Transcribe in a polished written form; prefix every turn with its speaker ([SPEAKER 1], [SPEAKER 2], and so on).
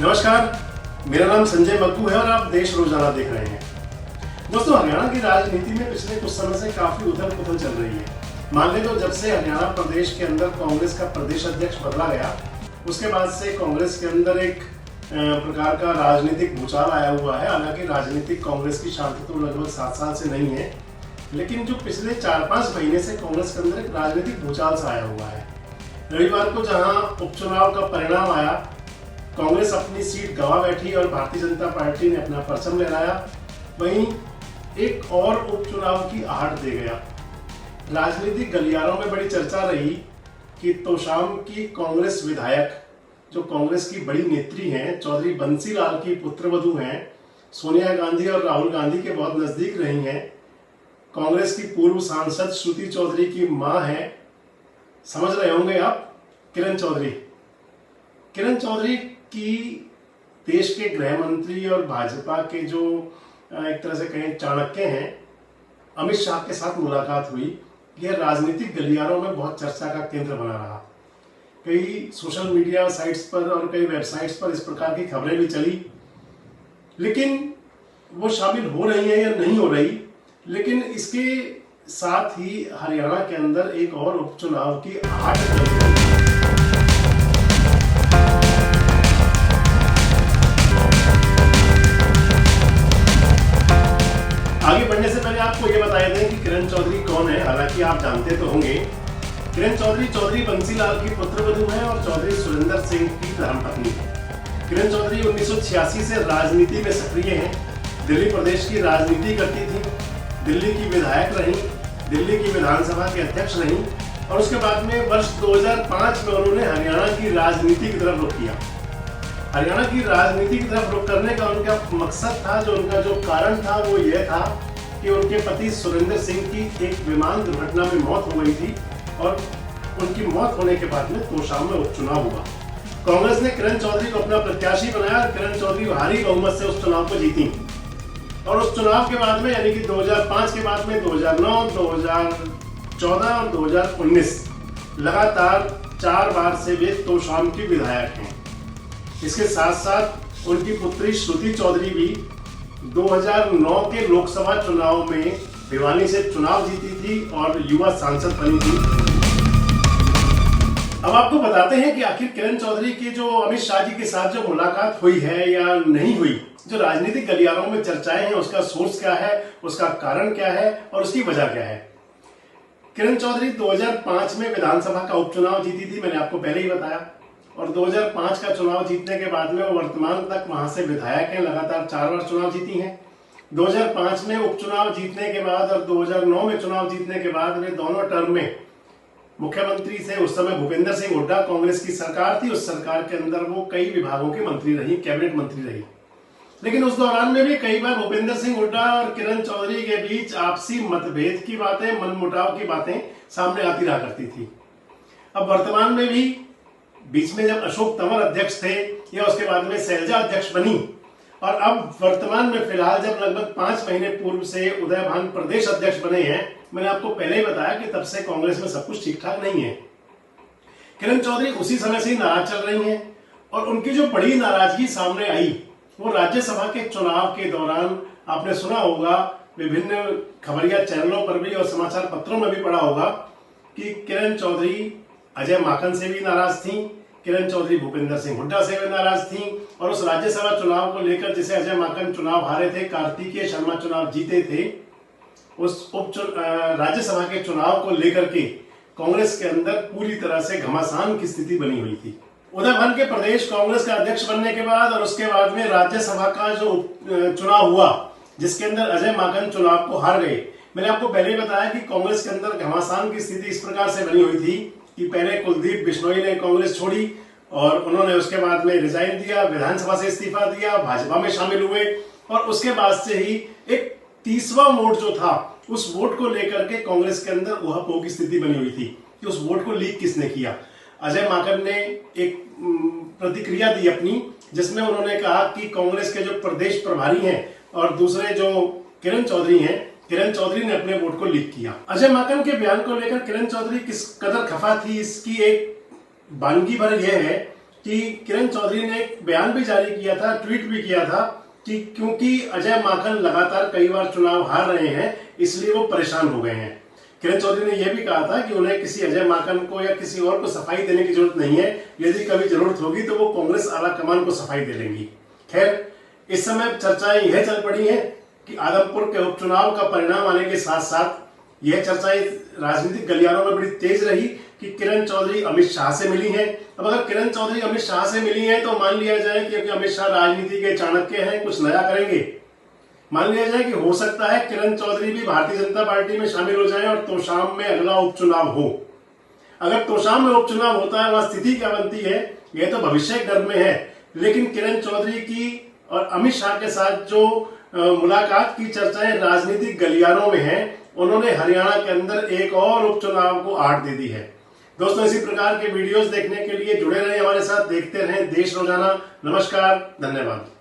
[SPEAKER 1] नमस्कार, मेरा नाम संजय मक्कू है और आप देश रोजाना देख रहे हैं। दोस्तों, हरियाणा की राजनीति में पिछले कुछ समय से काफी उथल पुथल चल रही है। मान ले तो जब से हरियाणा प्रदेश के अंदर कांग्रेस का प्रदेश अध्यक्ष बदला गया, उसके बाद से कांग्रेस के अंदर एक प्रकार का राजनीतिक भूचाल आया हुआ है। हालांकि राजनीतिक कांग्रेस की शांति तो लगभग 7 साल से नहीं है, लेकिन जो पिछले 4-5 महीने से कांग्रेस के अंदर एक राजनीतिक भूचाल सा आया हुआ है। रविवार को जहां उपचुनाव का परिणाम आया, कांग्रेस अपनी सीट गंवा बैठी और भारतीय जनता पार्टी ने अपना परचम लहराया, वहीं एक और उपचुनाव की आहट दे गया। राजनीतिक गलियारों में बड़ी चर्चा रही कि तोशाम की कांग्रेस विधायक, जो कांग्रेस की बड़ी नेत्री हैं, चौधरी बंसी लाल की पुत्रवधू हैं, सोनिया गांधी और राहुल गांधी के बहुत नजदीक रही हैं, कांग्रेस की पूर्व सांसद श्रुति चौधरी की मां है, समझ रहे होंगे आप, किरण चौधरी। किरण चौधरी की देश के गृह मंत्री और भाजपा के जो एक तरह से कहें चाणक्य हैं, अमित शाह के साथ मुलाकात हुई। यह राजनीतिक गलियारों में बहुत चर्चा का केंद्र बना रहा। कई सोशल मीडिया साइट्स पर और कई वेबसाइट्स पर इस प्रकार की खबरें भी चली, लेकिन वो शामिल हो रही है या नहीं हो रही। लेकिन इसके साथ ही हरियाणा के अंदर एक और उपचुनाव की आहट चल रही है। आगे बढ़ने से पहले आपको यह बताया दें कि किरण चौधरी कौन है। हालांकि आप जानते तो होंगे। किरण चौधरी चौधरी बंसी लाल की पुत्रवधू है और चौधरी सुरेंद्र सिंह की धर्मपत्नी है। किरण चौधरी 1986 से राजनीति में सक्रिय हैं। दिल्ली प्रदेश की राजनीति करती थी, दिल्ली की विधायक रहीं, दिल्ली की विधानसभा के अध्यक्ष रहीं और उसके बाद में वर्ष 2005 में उन्होंने हरियाणा की राजनीति की तरफ रुख किया। हरियाणा की राजनीति की तरफ रुख करने का उनका मकसद था, उनका जो कारण था वो यह था कि उनके पति सुरेंद्र सिंह की एक विमान दुर्घटना में मौत हो गई थी और उनकी मौत होने के बाद में तोशाम में उपचुनाव हुआ। कांग्रेस ने किरण चौधरी को अपना प्रत्याशी बनाया और किरण चौधरी भारी बहुमत से उस चुनाव को जीती और उस चुनाव के बाद में, यानी कि 2005 के बाद में 2009, 2014 और 2019 लगातार 4 बार से वे तोशाम की विधायक हैं। इसके साथ साथ उनकी पुत्री श्रुति चौधरी भी 2009 के लोकसभा चुनाव में भिवानी से चुनाव जीती थी और युवा सांसद बनी थी। अब आपको बताते हैं कि आखिर किरण चौधरी की जो अमित शाह जी के साथ जो मुलाकात हुई है या नहीं हुई, जो राजनीतिक गलियारों में चर्चाएं हैं, उसका सोर्स क्या है, उसका कारण क्या है और उसकी वजह क्या है। किरण चौधरी 2005 में विधानसभा का उपचुनाव जीती थी, मैंने आपको पहले ही बताया, और 2005 का चुनाव जीतने के बाद में वो वर्तमान तक वहां से विधायक हैं, लगातार 4 बार चुनाव जीती हैं। 2005 में उपचुनाव जीतने के बाद और 2009 में चुनाव जीतने के बाद वे दोनों टर्म में मुख्यमंत्री से, उस समय भूपेंद्र सिंह हुड्डा कांग्रेस की सरकार थी, उस सरकार के अंदर वो कई विभागों की मंत्री रही, कैबिनेट मंत्री रही। लेकिन उस दौरान में भी कई बार भूपेंद्र सिंह हुड्डा और किरण चौधरी के बीच आपसी मतभेद की बातें, मनमुटाव की बातें सामने आती रहा करती थी। अब वर्तमान में भी बीच में जब अशोक तंवर अध्यक्ष थे या उसके बाद में शैलजा अध्यक्ष बनी और अब वर्तमान में फिलहाल जब लगभग 5 महीने पूर्व से उदय भान प्रदेश अध्यक्ष बने हैं, मैंने आपको पहले ही बताया कि तब से कांग्रेस में सब कुछ ठीक ठाक नहीं है। किरण चौधरी उसी समय से नाराज चल रही हैं और उनकी जो बड़ी नाराजगी सामने आई वो राज्यसभा के चुनाव के दौरान, आपने सुना होगा, विभिन्न खबरिया चैनलों पर भी और समाचार पत्रों में भी पढ़ा होगा कि किरण चौधरी अजय माकन से भी नाराज थी, किरण चौधरी भूपेंद्र सिंह हुड्डा से भी नाराज थी और उस राज्यसभा चुनाव को लेकर, जिसे अजय माकन चुनाव हारे थे, कार्तिकेय शर्मा चुनाव जीते थे, उस राज्यसभा के चुनाव को लेकर के कांग्रेस के अंदर पूरी तरह से घमासान की स्थिति बनी हुई थी। उदय भान के प्रदेश कांग्रेस का अध्यक्ष बनने के बाद और उसके बाद में राज्यसभा का जो चुनाव हुआ, जिसके अंदर अजय माकन चुनाव को हार गए, मैंने आपको पहले ही बताया कि कांग्रेस के अंदर घमासान की स्थिति इस प्रकार से बनी हुई थी कि पहले कुलदीप बिश्नोई ने कांग्रेस छोड़ी और उन्होंने उसके बाद में रिजाइन दिया, विधानसभा से इस्तीफा दिया, भाजपा में शामिल हुए और उसके बाद से ही एक 30वां वोट जो था, उस वोट को लेकर के कांग्रेस के अंदर उहापोह की स्थिति बनी हुई थी कि उस वोट को लीक किसने किया। अजय माकन ने एक प्रतिक्रिया दी अपनी, जिसमें उन्होंने कहा कि कांग्रेस के जो प्रदेश प्रभारी हैं और दूसरे जो किरण चौधरी हैं, किरण चौधरी ने अपने वोट को लीक किया। अजय माकन के बयान को लेकर किरण चौधरी किस कदर खफा थी, इसकी एक बानगी भर यह है कि किरण चौधरी ने एक बयान भी जारी किया था, ट्वीट भी किया था कि क्योंकि अजय माकन लगातार कई बार चुनाव हार रहे हैं इसलिए वो परेशान हो गए हैं। किरण चौधरी ने यह भी कहा था कि उन्हें किसी अजय माकन को या किसी और को सफाई देने की जरूरत नहीं है, यदि कभी जरूरत होगी तो वो कांग्रेस आला कमान को सफाई दे लेंगी। खैर, इस समय चर्चाएं यह चल पड़ी हैं कि आदमपुर के उपचुनाव का परिणाम आने के साथ साथ यह चर्चाएं राजनीतिक गलियारों में बड़ी तेज रही कि किरण चौधरी अमित शाह से मिली हैं। अब अगर किरण चौधरी अमित शाह से मिली हैं तो मान लिया जाए कि अमित शाह राजनीति के चाणक्य हैं, कुछ नया करेंगे। मान लिया जाए कि हो सकता है किरण चौधरी भी भारतीय जनता पार्टी में शामिल हो जाएं और तोशाम में अगला उपचुनाव हो। अगर तोशाम में उपचुनाव होता है, वहां स्थिति क्या बनती है यह तो भविष्य के गर्भ में है, लेकिन किरण चौधरी की और अमित शाह के साथ जो मुलाकात की चर्चाएं राजनीतिक गलियारों में हैं, उन्होंने हरियाणा के अंदर एक और उपचुनाव को आड़ दे दी है। दोस्तों, इसी प्रकार के वीडियोस देखने के लिए जुड़े रहें हमारे साथ, देखते रहें देश रोजाना। नमस्कार, धन्यवाद।